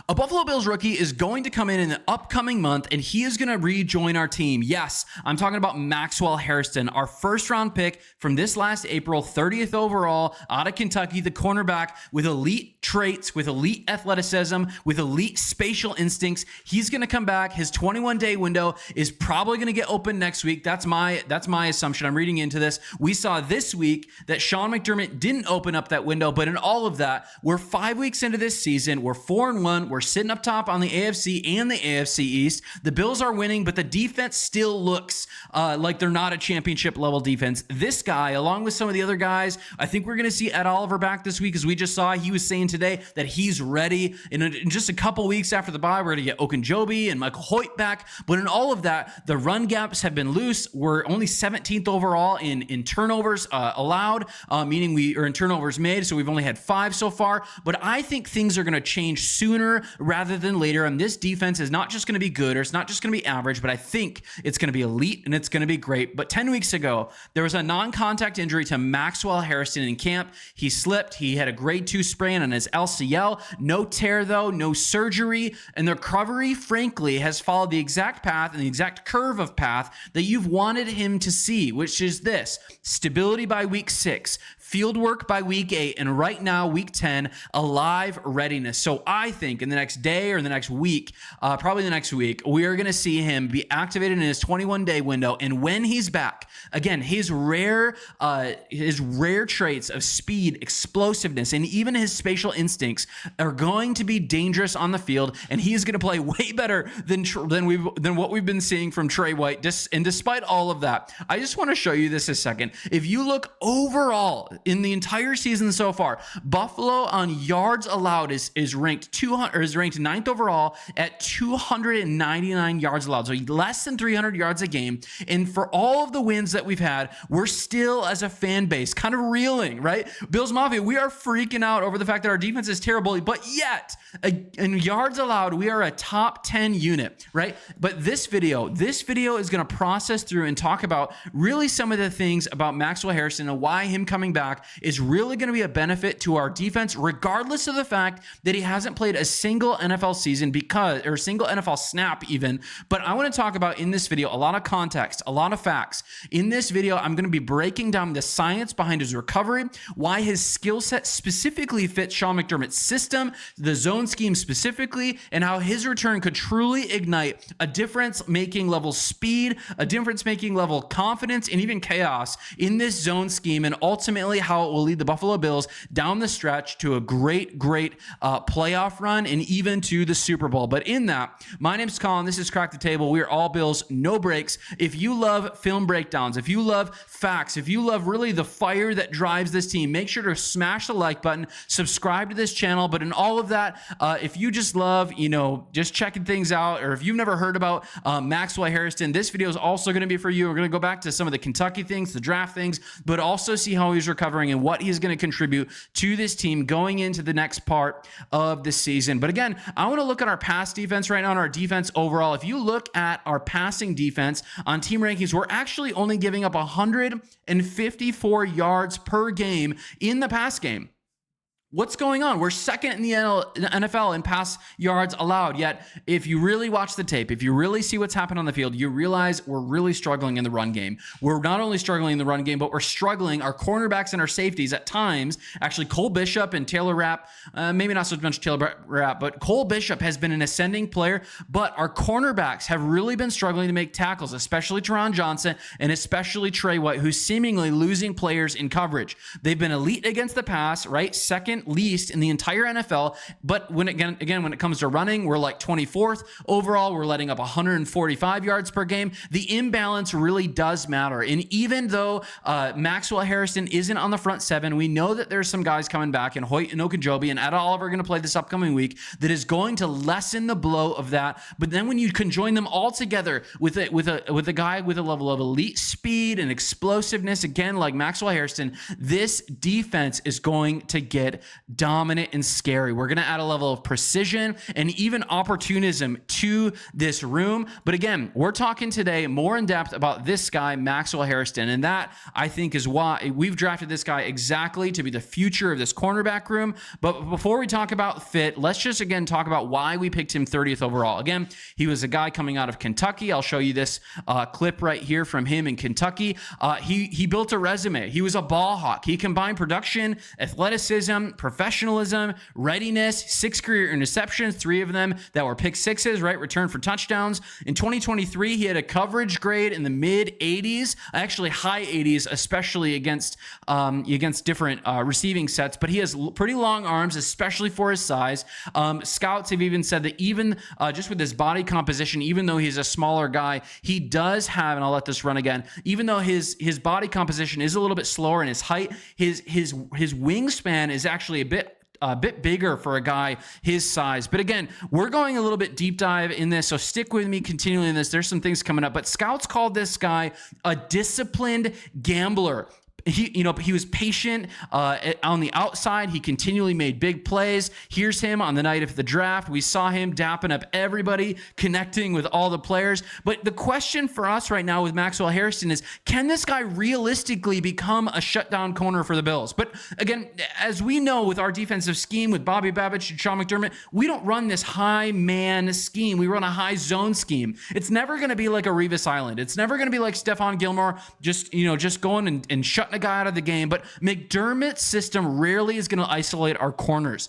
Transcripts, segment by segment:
A Buffalo Bills rookie is going to come in the upcoming month, and he is going to rejoin our team. Yes, I'm talking about Maxwell Hairston, our first-round pick from this last April, 30th overall, out of Kentucky, the cornerback with elite traits, with elite athleticism, with elite spatial instincts. He's going to come back. His 21-day window is probably going to get open next week. That's my assumption. I'm reading into this. We saw this week that Sean McDermott didn't open up that window, but in all of that, we're 5 weeks into this season. We're 4-1. We're sitting up top on the AFC and the AFC East. The Bills are winning, but the defense still looks like they're not a championship level defense. This guy, along with some of the other guys, I think we're going to see Ed Oliver back this week, as we just saw. He was saying today that he's ready. In just a couple weeks after the bye, we're going to get Okunjobi and Michael Hoyt back. But in all of that, the run gaps have been loose. We're only 17th overall in turnovers allowed, meaning we are in turnovers made. So we've only had 5 so far. But I think things are going to change sooner rather than later. And this defense is not just going to be good, or it's not just going to be average, but I think it's going to be elite and it's going to be great. But 10 weeks ago, there was a non-contact injury to Maxwell Hairston in camp. He slipped. He had a grade 2 sprain on his LCL. No tear though, no surgery. And the recovery, frankly, has followed the exact path and the exact curve of path that you've wanted him to see, which is this: stability by week 6, field work by week 8, and right now, week 10, alive readiness. So I think in the next day or the next week, probably the next week, we are going to see him be activated in his 21-day window. And when he's back, again, his rare traits of speed, explosiveness, and even his spatial instincts are going to be dangerous on the field. And he is going to play way better than what we've been seeing from Trey White. And despite all of that, I just want to show you this a second. If you look overall in the entire season so far, Buffalo on yards allowed is ranked 9th overall at 299 yards allowed, so less than 300 yards a game. And for all of the wins that we've had, we're still, as a fan base, kind of reeling, right? Bills Mafia, we are freaking out over the fact that our defense is terrible, but yet in yards allowed, we are a top 10 unit, right? But this video is going to process through and talk about really some of the things about Maxwell Hairston and why him coming back is really going to be a benefit to our defense, regardless of the fact that he hasn't played a single NFL season or single NFL snap even. But I want to talk about in this video a lot of context, a lot of facts. In this video, I'm going to be breaking down the science behind his recovery, why his skill set specifically fits Sean McDermott's system, the zone scheme specifically, and how his return could truly ignite a difference-making level speed, a difference-making level confidence, and even chaos in this zone scheme, and ultimately how it will lead the Buffalo Bills down the stretch to a great playoff run and even to the Super Bowl. But in that, my name's Colin. This is Crack the Table. We are all Bills, no breaks. If you love film breakdowns, if you love facts, if you love really the fire that drives this team, make sure to smash the like button, subscribe to this channel. But in all of that, if you just love, just checking things out, or if you've never heard about Maxwell Hairston, this video is also going to be for you. We're going to go back to some of the Kentucky things, the draft things, but also see how he's recovering and what he's going to contribute to this team going into the next part of the season. But again, I want to look at our pass defense right now and our defense overall. If you look at our passing defense on team rankings, we're actually only giving up 154 yards per game in the pass game. What's going on? We're second in the NFL in pass yards allowed. Yet, if you really watch the tape, if you really see what's happened on the field, you realize we're really struggling in the run game. We're not only struggling in the run game, but we're struggling. Our cornerbacks and our safeties at times, actually Cole Bishop and Taylor Rapp, maybe not so much Taylor Rapp, but Cole Bishop has been an ascending player. But our cornerbacks have really been struggling to make tackles, especially Teron Johnson and especially Trey White, who's seemingly losing players in coverage. They've been elite against the pass, right? Second least in the entire NFL. But when it comes to running, we're like 24th overall. We're letting up 145 yards per game. The imbalance really does matter. And even though Maxwell Hairston isn't on the front 7, we know that there's some guys coming back, and Hoyt and Okunjobi and Ed Oliver are going to play this upcoming week, that is going to lessen the blow of that. But then when you can join them all together with a guy with a level of elite speed and explosiveness, again, like Maxwell Hairston, this defense is going to get dominant and scary. We're going to add a level of precision and even opportunism to this room. But again, we're talking today more in depth about this guy, Maxwell Hairston. And that, I think, is why we've drafted this guy exactly to be the future of this cornerback room. But before we talk about fit, let's just again talk about why we picked him 30th overall. Again, he was a guy coming out of Kentucky. I'll show you this clip right here from him in Kentucky. He built a resume. He was a ball hawk. He combined production, athleticism, professionalism, readiness, 6 career interceptions, 3 of them that were pick sixes, right? Return for touchdowns. In 2023, he had a coverage grade in the mid 80s, actually high 80s, especially against different receiving sets, but he has pretty long arms, especially for his size. Scouts have even said that even just with his body composition, even though he's a smaller guy, he does have, and I'll let this run again, even though his body composition is a little bit slower in his height, his wingspan is actually a bit bigger for a guy his size. But again, we're going a little bit deep dive in this, so stick with me continuing this. There's some things coming up, but scouts called this guy a disciplined gambler. He was patient on the outside. He continually made big plays. Here's him on the night of the draft. We saw him dapping up everybody, connecting with all the players. But the question for us right now with Maxwell Hairston is, can this guy realistically become a shutdown corner for the Bills? But again, as we know with our defensive scheme with Bobby Babich and Sean McDermott, we don't run this high man scheme. We run a high zone scheme. It's never going to be like a Revis Island. It's never going to be like Stephon Gilmore just going and shutting a guy out of the game. But McDermott's system rarely is going to isolate our corners.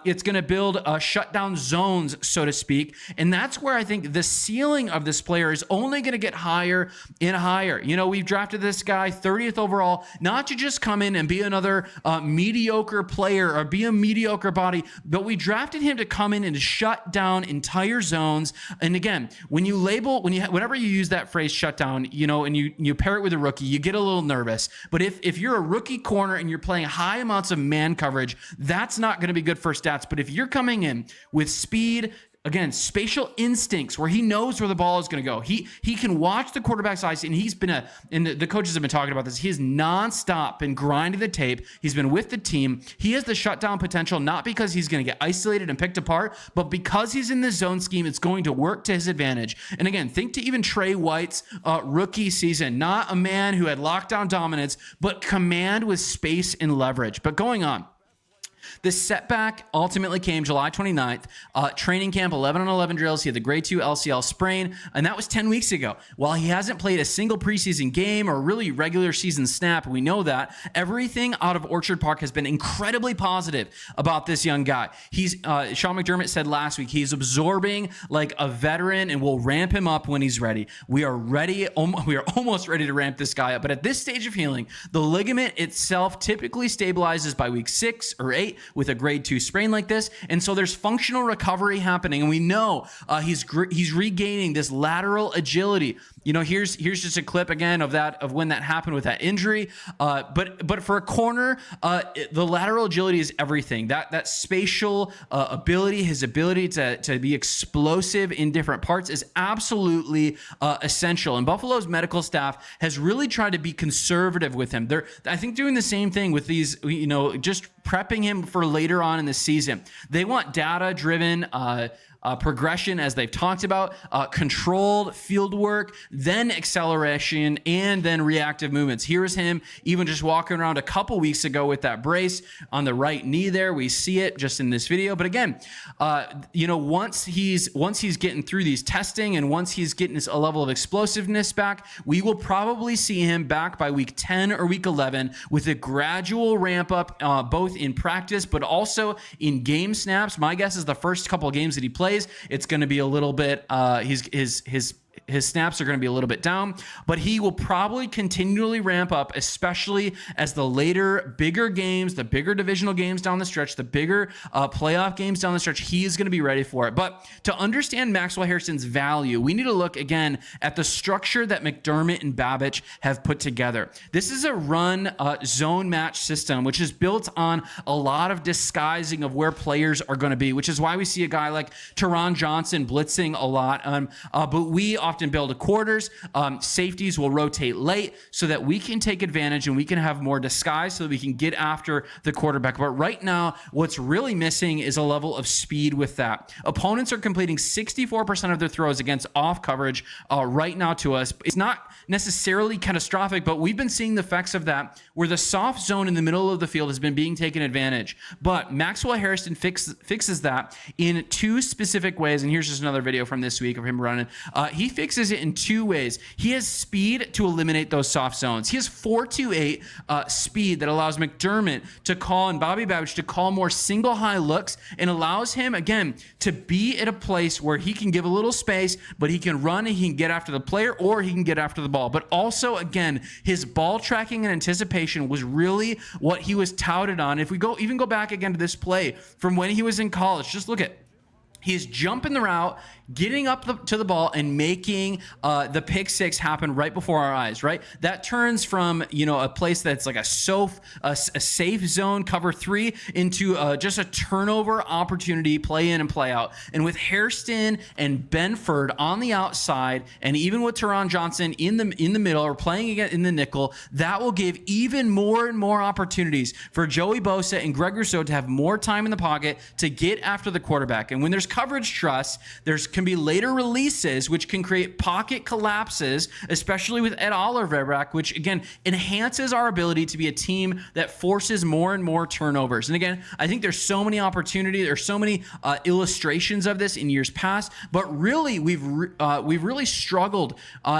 It's going to build shutdown zones, so to speak. And that's where I think the ceiling of this player is only going to get higher and higher. We've drafted this guy 30th overall, not to just come in and be another mediocre player or be a mediocre body, but we drafted him to come in and shut down entire zones. And again, whenever you use that phrase shutdown, and you pair it with a rookie, you get a little nervous. But if you're a rookie corner and you're playing high amounts of man coverage, that's not going to be good for stats. But if you're coming in with speed, again, spatial instincts where he knows where the ball is going to go. He can watch the quarterback's eyes, and he's been and the coaches have been talking about this. He has nonstop been grinding the tape. He's been with the team. He has the shutdown potential, not because he's going to get isolated and picked apart, but because he's in the zone scheme, it's going to work to his advantage. And again, think to even Trey White's rookie season, not a man who had lockdown dominance, but command with space and leverage. But going on. The setback ultimately came July 29th. Training camp, 11-on-11 drills. He had the grade 2 LCL sprain, and that was 10 weeks ago. While he hasn't played a single preseason game or really regular season snap, we know that everything out of Orchard Park has been incredibly positive about this young guy. Sean McDermott said last week, he's absorbing like a veteran and we'll ramp him up when he's ready. We are ready. We are almost ready to ramp this guy up. But at this stage of healing, the ligament itself typically stabilizes by week 6 or 8 with a grade 2 sprain like this. And so there's functional recovery happening. And we know he's regaining this lateral agility. Here's just a clip again of when that happened with that injury. But for a corner, the lateral agility is everything. That spatial ability, his ability to be explosive in different parts is absolutely essential. And Buffalo's medical staff has really tried to be conservative with him. They're, I think, doing the same thing with these, just prepping him for later on in the season. They want data-driven progression, as they've talked about, controlled field work, then acceleration, and then reactive movements. Here's him even just walking around a couple weeks ago with that brace on the right knee there. We see it just in this video. But again, once he's getting through these testing and once he's getting a level of explosiveness back, we will probably see him back by week 10 or week 11 with a gradual ramp up, both in practice but also in game snaps. My guess is the first couple of games that he plays, it's going to be a little bit his snaps are going to be a little bit down, but he will probably continually ramp up, especially as the later, bigger games, the bigger divisional games down the stretch, the bigger playoff games down the stretch, he is going to be ready for it. But to understand Maxwell Hairston's value, we need to look again at the structure that McDermott and Babich have put together. This is a run zone match system, which is built on a lot of disguising of where players are going to be, which is why we see a guy like Teron Johnson blitzing a lot. But we often build to quarters. Safeties will rotate late so that we can take advantage and we can have more disguise so that we can get after the quarterback. But right now, what's really missing is a level of speed with that. Opponents are completing 64% of their throws against off coverage right now to us. It's not necessarily catastrophic, but we've been seeing the effects of that where the soft zone in the middle of the field has been being taken advantage. But Maxwell Hairston fixes that in two specific ways. And here's just another video from this week of him running. He fixes it in two ways. He has speed to eliminate those soft zones. He has 4.28 speed that allows McDermott to call and Bobby Babbage to call more single high looks and allows him, again, to be at a place where he can give a little space, but he can run and he can get after the player or he can get after the ball. But also, again, his ball tracking and anticipation was really what he was touted on. If we even go back again to this play from when he was in college, just look at he's jumping the route, getting up to the ball, and making the pick six happen right before our eyes, right? That turns from, a place that's like a safe zone cover three into just a turnover opportunity, play in and play out. And with Hairston and Benford on the outside, and even with Teron Johnson in the middle or playing again in the nickel, that will give even more and more opportunities for Joey Bosa and Greg Rousseau to have more time in the pocket to get after the quarterback. And when there's coverage trust, can be later releases, which can create pocket collapses, especially with Ed Oliver back, which again enhances our ability to be a team that forces more and more turnovers. And again, I think there's so many opportunities, there's so many illustrations of this in years past, but really we've really struggled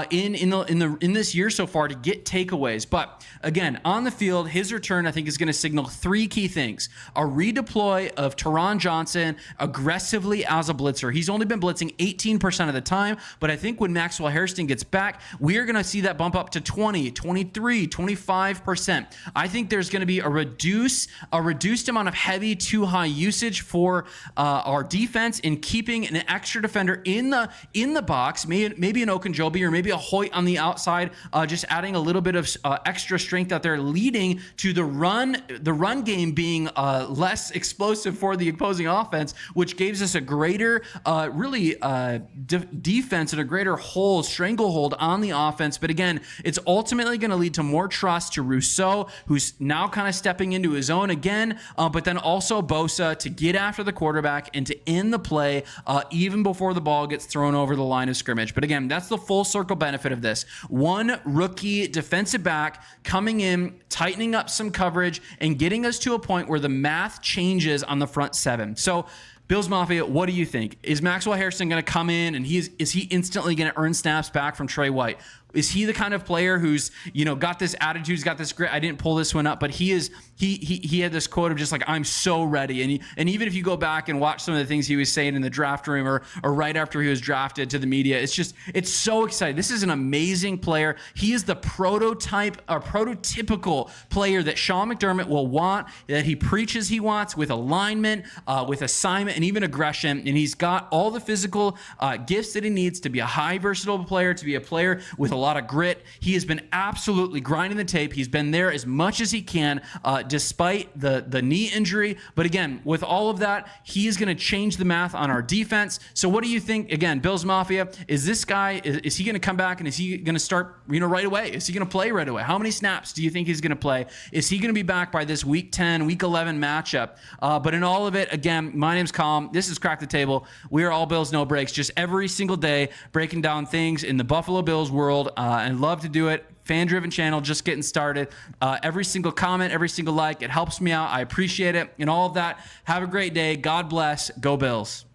in this year so far to get takeaways. But again, on the field, his return I think is going to signal three key things: a redeploy of Teron Johnson aggressively as a blitzer. He's only been blitzing 18% of the time, but I think when Maxwell Hairston gets back, we are going to see that bump up to 20, 23, 25%. I think there's going to be a reduced amount of heavy too high usage for our defense in keeping an extra defender in the box, maybe an Okunjobi or maybe a Hoyt on the outside, just adding a little bit of extra strength out there, leading to the run game being less explosive for the opposing offense, which gives us a greater defense and a greater stranglehold on the offense. But again, it's ultimately going to lead to more trust to Rousseau, who's now kind of stepping into his own again, but then also Bosa to get after the quarterback and to end the play even before the ball gets thrown over the line of scrimmage. But again, that's the full circle benefit of this. One rookie defensive back coming in, tightening up some coverage, and getting us to a point where the math changes on the front seven. So Bills Mafia, what do you think? Is Maxwell Hairston going to come in and is he instantly going to earn snaps back from Trey White? Is he the kind of player who's, got this attitude, he's got this grit? I didn't pull this one up, but he had this quote of just like, I'm so ready. And even if you go back and watch some of the things he was saying in the draft room or right after he was drafted to the media, it's so exciting. This is an amazing player. He is the prototypical player that Sean McDermott will want, that he preaches he wants, with alignment, with assignment, and even aggression. And he's got all the physical gifts that he needs to be a high versatile player, to be a player with a lot of grit. He has been absolutely grinding the tape. He's been there as much as he can, despite the knee injury. But again, with all of that, he is going to change the math on our defense. So what do you think? Again, Bills Mafia, is this guy, is he going to come back and is he going to start, right away? Is he going to play right away? How many snaps do you think he's going to play? Is he going to be back by this week 10, week 11 matchup? But in all of it, again, my name's Colm. This is Crack the Table. We are all Bills, no breaks, just every single day breaking down things in the Buffalo Bills world. And love to do it. Fan-driven channel, just getting started. Every single comment, every single like, it helps me out. I appreciate it. And all of that. Have a great day. God bless. Go Bills.